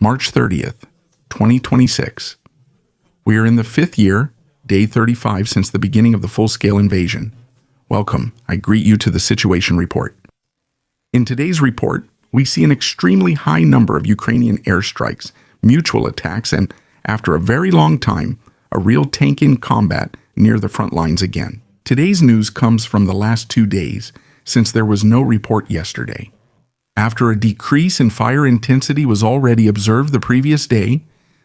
March 30th, 2026. We are in the 5th year, day 35 since the beginning of the full-scale invasion. Welcome. I greet you to the Situation Report. In today's report, we see an extremely high number of Ukrainian airstrikes, mutual attacks, and, after a very long time, a real tank-in combat near the front lines again. Today's news comes from the last 2 days, since there was no report yesterday. After a decrease in fire intensity was already observed the previous day,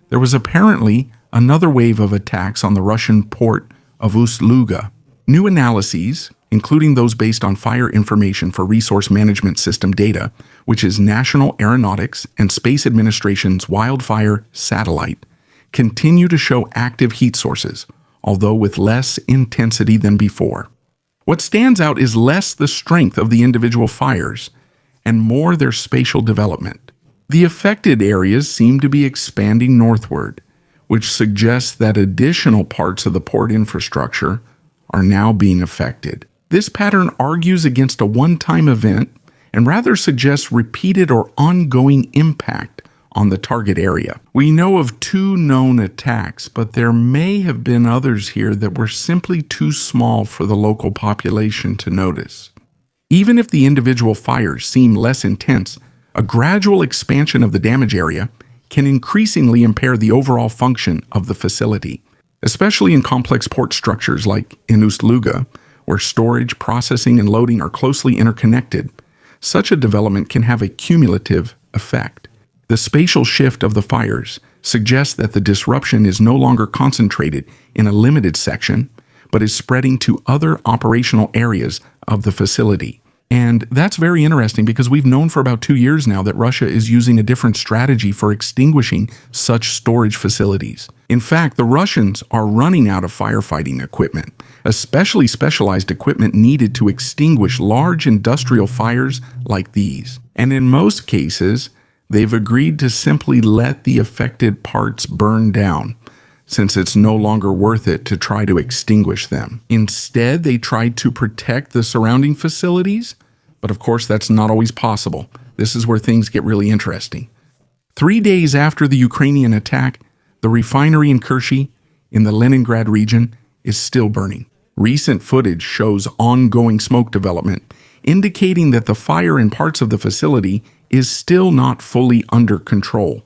there was apparently another wave of attacks on the Russian port of Ust-Luga. New analyses, including those based on Fire Information for Resource Management System data, which is National Aeronautics and Space Administration's wildfire satellite, continue to show active heat sources, although with less intensity than before. What stands out is less the strength of the individual fires, and more their spatial development. The affected areas seem to be expanding northward, which suggests that additional parts of the port infrastructure are now being affected. This pattern argues against a one-time event and rather suggests repeated or ongoing impact on the target area. We know of 2 known attacks, but there may have been others here that were simply too small for the local population to notice. Even if the individual fires seem less intense, a gradual expansion of the damage area can increasingly impair the overall function of the facility, especially in complex port structures like in Ust-Luga, where storage, processing, and loading are closely interconnected. Such a development can have a cumulative effect. The spatial shift of the fires suggests that the disruption is no longer concentrated in a limited section, but is spreading to other operational areas of the facility. And that's very interesting because we've known for about 2 years now that Russia is using a different strategy for extinguishing such storage facilities. In fact, the Russians are running out of firefighting equipment, especially specialized equipment needed to extinguish large industrial fires like these. And in most cases, they've agreed to simply let the affected parts burn down, since it's no longer worth it to try to extinguish them. Instead, they tried to protect the surrounding facilities, but of course that's not always possible. This is where things get really interesting. 3 days after the Ukrainian attack, the refinery in Kershi in the Leningrad region is still burning. Recent footage shows ongoing smoke development, indicating that the fire in parts of the facility is still not fully under control.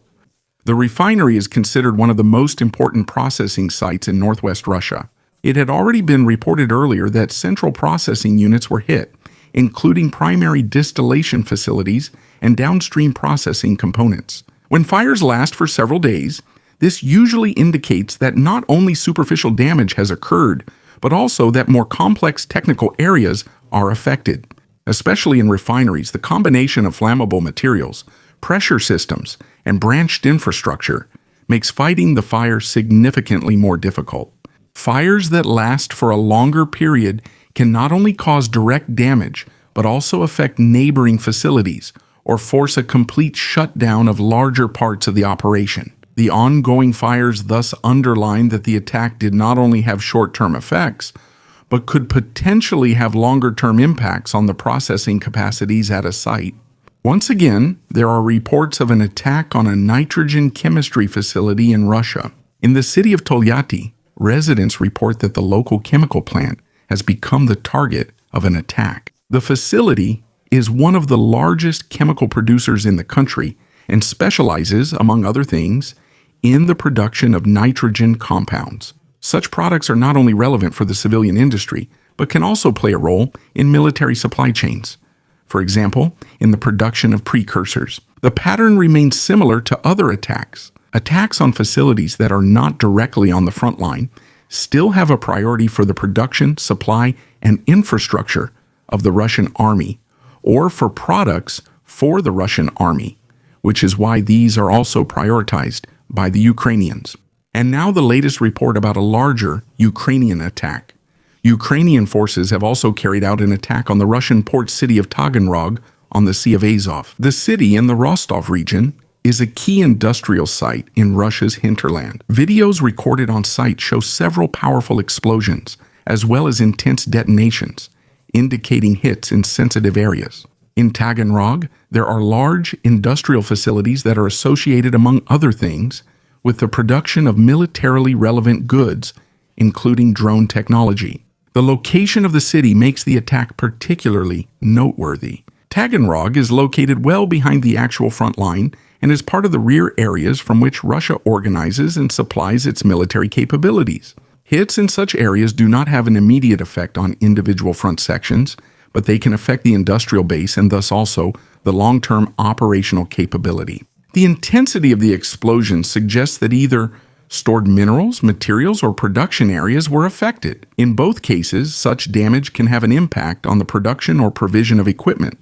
The refinery is considered one of the most important processing sites in northwest Russia. It had already been reported earlier that central processing units were hit, including primary distillation facilities and downstream processing components. When fires last for several days, this usually indicates that not only superficial damage has occurred, but also that more complex technical areas are affected. Especially in refineries, the combination of flammable materials, pressure systems, and branched infrastructure makes fighting the fire significantly more difficult. Fires that last for a longer period can not only cause direct damage, but also affect neighboring facilities or force a complete shutdown of larger parts of the operation. The ongoing fires thus underline that the attack did not only have short-term effects, but could potentially have longer-term impacts on the processing capacities at a site. Once again, there are reports of an attack on a nitrogen chemistry facility in Russia. In the city of Tolyatti, residents report that the local chemical plant has become the target of an attack. The facility is one of the largest chemical producers in the country and specializes, among other things, in the production of nitrogen compounds. Such products are not only relevant for the civilian industry, but can also play a role in military supply chains. For example, in the production of precursors. The pattern remains similar to other attacks. Attacks on facilities that are not directly on the front line still have a priority for the production, supply, and infrastructure of the Russian army, or for products for the Russian army, which is why these are also prioritized by the Ukrainians. And now the latest report about a larger Ukrainian attack. Ukrainian forces have also carried out an attack on the Russian port city of Taganrog on the Sea of Azov. The city in the Rostov region is a key industrial site in Russia's hinterland. Videos recorded on site show several powerful explosions, as well as intense detonations, indicating hits in sensitive areas. In Taganrog, there are large industrial facilities that are associated, among other things, with the production of militarily relevant goods, including drone technology. The location of the city makes the attack particularly noteworthy. Taganrog is located well behind the actual front line and is part of the rear areas from which Russia organizes and supplies its military capabilities. Hits in such areas do not have an immediate effect on individual front sections, but they can affect the industrial base and thus also the long-term operational capability. The intensity of the explosions suggests that either stored minerals, materials, or production areas were affected. In both cases, such damage can have an impact on the production or provision of equipment,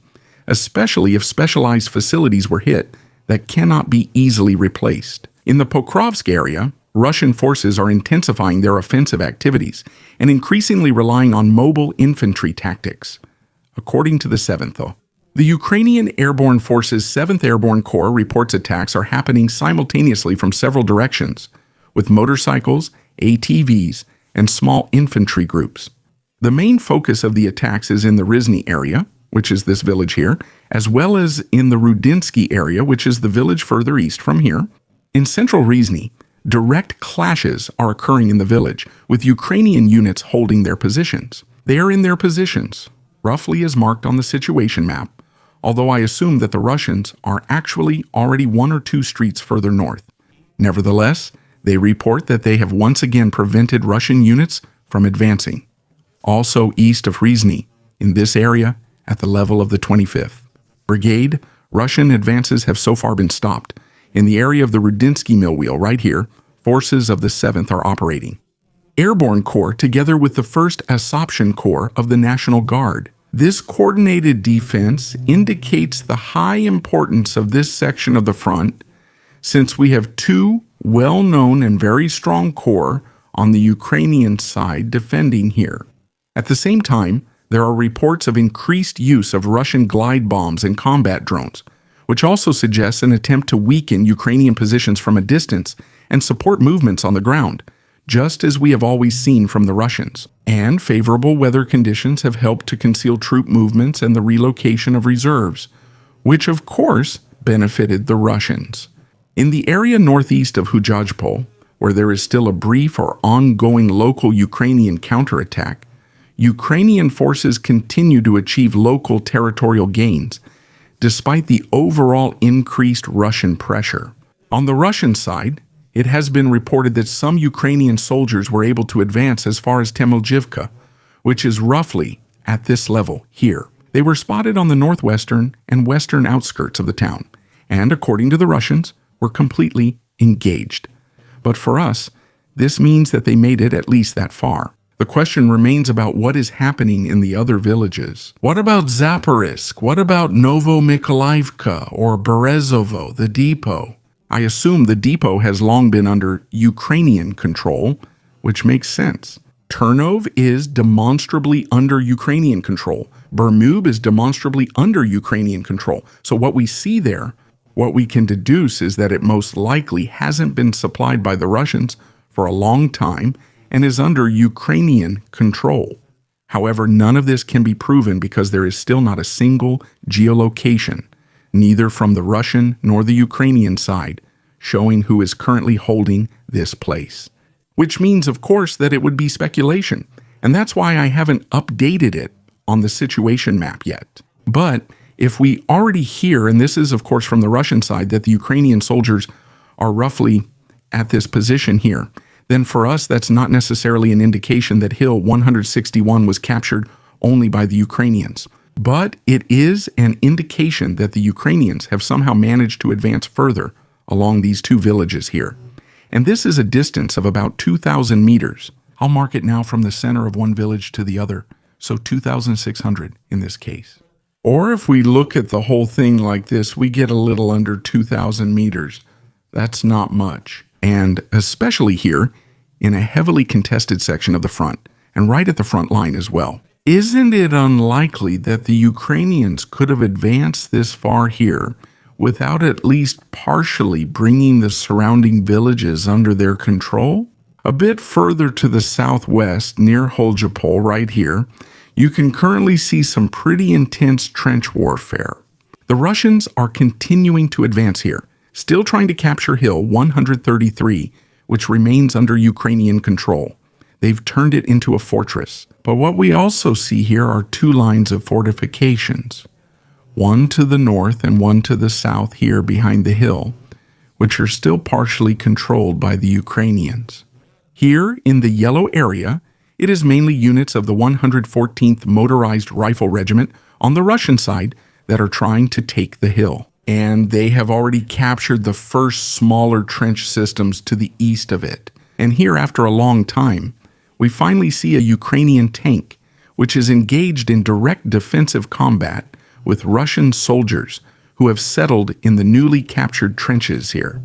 especially if specialized facilities were hit that cannot be easily replaced. In the Pokrovsk area, Russian forces are intensifying their offensive activities and increasingly relying on mobile infantry tactics. According to the 7th, the Ukrainian Airborne Forces 7th Airborne Corps reports attacks are happening simultaneously from several directions, with motorcycles, ATVs, and small infantry groups. The main focus of the attacks is in the Rizny area, which is this village here, as well as in the Rudinsky area, which is the village further east from here. In central Rizny, direct clashes are occurring in the village, with Ukrainian units holding their positions. They are in their positions, roughly as marked on the situation map, although I assume that the Russians are actually already 1 or 2 streets further north. Nevertheless, they report that they have once again prevented Russian units from advancing. Also east of Rizny, in this area, at the level of the 25th Brigade, Russian advances have so far been stopped. In the area of the Rudinsky mill wheel, right here, forces of the 7th are operating. Airborne Corps, together with the 1st Assumption Corps of the National Guard. This coordinated defense indicates the high importance of this section of the front, since we have 2 well-known and very strong corps on the Ukrainian side defending here. At the same time, there are reports of increased use of Russian glide bombs and combat drones, which also suggests an attempt to weaken Ukrainian positions from a distance and support movements on the ground, just as we have always seen from the Russians. And favorable weather conditions have helped to conceal troop movements and the relocation of reserves, which of course benefited the Russians. In the area northeast of Huljapole, where there is still a brief or ongoing local Ukrainian counterattack, Ukrainian forces continue to achieve local territorial gains, despite the overall increased Russian pressure. On the Russian side, it has been reported that some Ukrainian soldiers were able to advance as far as Temeljivka, which is roughly at this level here. They were spotted on the northwestern and western outskirts of the town, and according to the Russians, were completely engaged. But for us, this means that they made it at least that far. The question remains about what is happening in the other villages. What about Zaporisk? What about Novomykolaivka or Berezovo, the depot? I assume the depot has long been under Ukrainian control, which makes sense. Turnov is demonstrably under Ukrainian control. Bermub is demonstrably under Ukrainian control. So what we see there, what we can deduce is that it most likely hasn't been supplied by the Russians for a long time and is under Ukrainian control. However, none of this can be proven because there is still not a single geolocation, neither from the Russian nor the Ukrainian side, showing who is currently holding this place. Which means, of course, that it would be speculation, and that's why I haven't updated it on the situation map yet. But if we already hear, and this is of course from the Russian side, that the Ukrainian soldiers are roughly at this position here, then for us that's not necessarily an indication that Hill 161 was captured only by the Ukrainians. But it is an indication that the Ukrainians have somehow managed to advance further along these 2 villages here. And this is a distance of about 2,000 meters. I'll mark it now from the center of one village to the other, so 2,600 in this case. Or if we look at the whole thing like this, we get a little under 2,000 meters. That's not much. And especially here, in a heavily contested section of the front, and right at the front line as well. Isn't it unlikely that the Ukrainians could have advanced this far here without at least partially bringing the surrounding villages under their control? A bit further to the southwest, near Huljapole, right here, You can currently see some pretty intense trench warfare. The Russians are continuing to advance here, still trying to capture Hill 133, which remains under Ukrainian control. They've turned it into a fortress. But what we also see here are two lines of fortifications, one to the north and one to the south here behind the hill, which are still partially controlled by the Ukrainians. Here in the yellow area, it is mainly units of the 114th Motorized Rifle Regiment on the Russian side that are trying to take the hill. And they have already captured the first smaller trench systems to the east of it. And here, after a long time, we finally see a Ukrainian tank, which is engaged in direct defensive combat with Russian soldiers who have settled in the newly captured trenches here.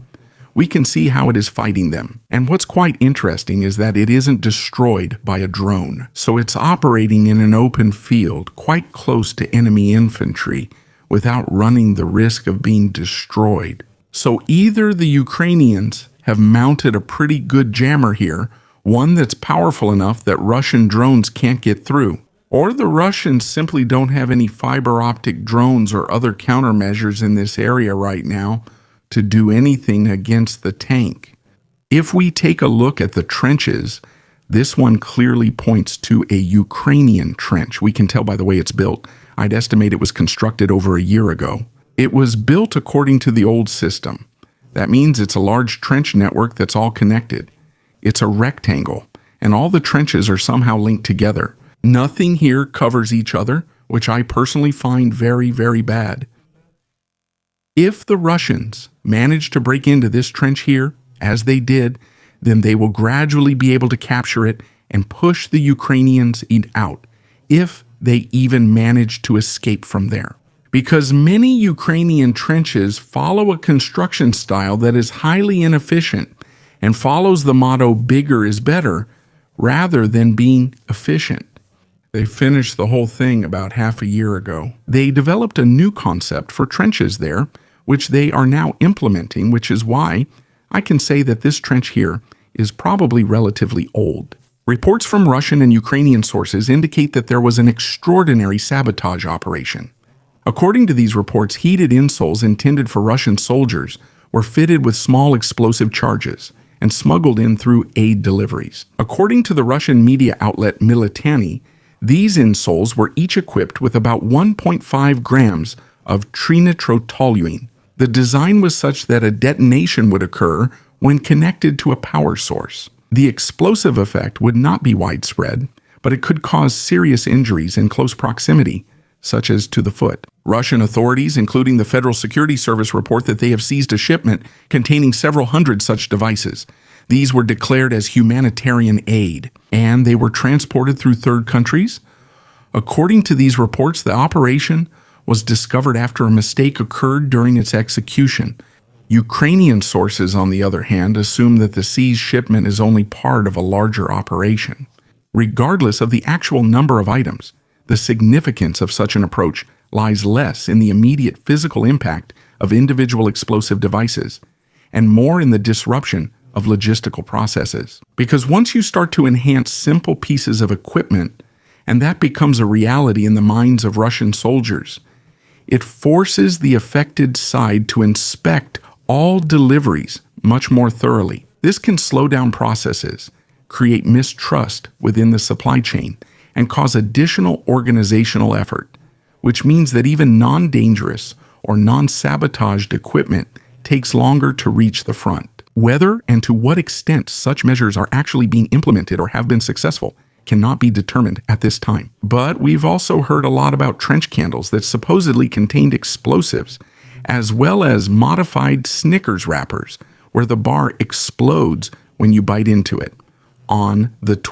We can see how it is fighting them. And what's quite interesting is that it isn't destroyed by a drone. So it's operating in an open field quite close to enemy infantry without running the risk of being destroyed. So either the Ukrainians have mounted a pretty good jammer here, one that's powerful enough that Russian drones can't get through, or the Russians simply don't have any fiber optic drones or other countermeasures in this area right now to do anything against the tank. If we take a look at the trenches, this one clearly points to a Ukrainian trench. We can tell by the way it's built. I'd estimate it was constructed over a year ago. It was built according to the old system. That means it's a large trench network that's all connected. It's a rectangle, and all the trenches are somehow linked together. Nothing here covers each other, which I personally find very, very bad. If the Russians manage to break into this trench here, as they did, then they will gradually be able to capture it and push the Ukrainians out, if they even manage to escape from there. Because many Ukrainian trenches follow a construction style that is highly inefficient and follows the motto "bigger is better" rather than being efficient. They finished the whole thing about half a year ago. They developed a new concept for trenches there, which they are now implementing, which is why I can say that this trench here is probably relatively old. Reports from Russian and Ukrainian sources indicate that there was an extraordinary sabotage operation. According to these reports, heated insoles intended for Russian soldiers were fitted with small explosive charges and smuggled in through aid deliveries. According to the Russian media outlet Militani, these insoles were each equipped with about 1.5 grams of trinitrotoluene. The design was such that a detonation would occur when connected to a power source. The explosive effect would not be widespread, but it could cause serious injuries in close proximity, such as to the foot. Russian authorities, including the Federal Security Service, report that they have seized a shipment containing several hundred such devices. These were declared as humanitarian aid, and they were transported through third countries. According to these reports, the operation was discovered after a mistake occurred during its execution. Ukrainian sources, on the other hand, assume that the seized shipment is only part of a larger operation. Regardless of the actual number of items, the significance of such an approach lies less in the immediate physical impact of individual explosive devices and more in the disruption of logistical processes. Because once you start to enhance simple pieces of equipment, and that becomes a reality in the minds of Russian soldiers, it forces the affected side to inspect all deliveries much more thoroughly. This can slow down processes, create mistrust within the supply chain, and cause additional organizational effort, which means that even non-dangerous or non-sabotaged equipment takes longer to reach the front. Whether and to what extent such measures are actually being implemented or have been successful cannot be determined at this time. But we've also heard a lot about trench candles that supposedly contained explosives, as well as modified Snickers wrappers, where the bar explodes when you bite into it. On March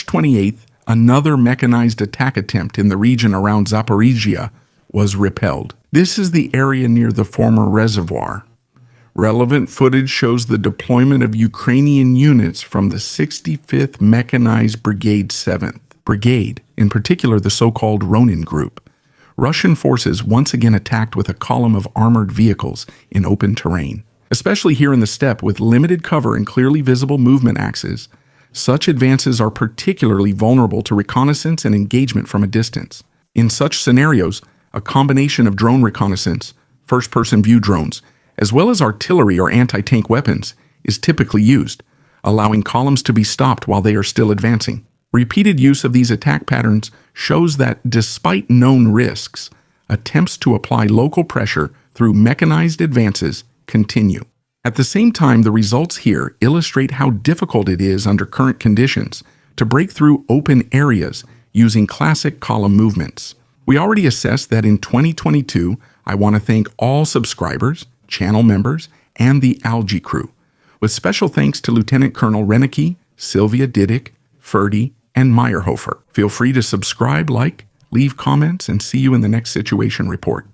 28th, another mechanized attack attempt in the region around Zaporizhia was repelled. This is the area near the former reservoir. Relevant footage shows the deployment of Ukrainian units from the 65th Mechanized Brigade 7th Brigade, in particular the so-called Ronin Group. Russian forces once again attacked with a column of armored vehicles in open terrain. Especially here in the steppe with limited cover and clearly visible movement axes, Such advances are particularly vulnerable to reconnaissance and engagement from a distance. In such scenarios, a combination of drone reconnaissance, first-person view drones, as well as artillery or anti-tank weapons is typically used, allowing columns to be stopped while they are still advancing. Repeated use of these attack patterns shows that despite known risks, attempts to apply local pressure through mechanized advances continue. At the same time, the results here illustrate how difficult it is under current conditions to break through open areas using classic column movements. We already assessed that in 2022, I want to thank all subscribers, channel members, and the Algae crew, with special thanks to Lieutenant Colonel Renicky, Sylvia Didick, Ferdy, and Meyerhofer. Feel free to subscribe, like, leave comments, and see you in the next situation report.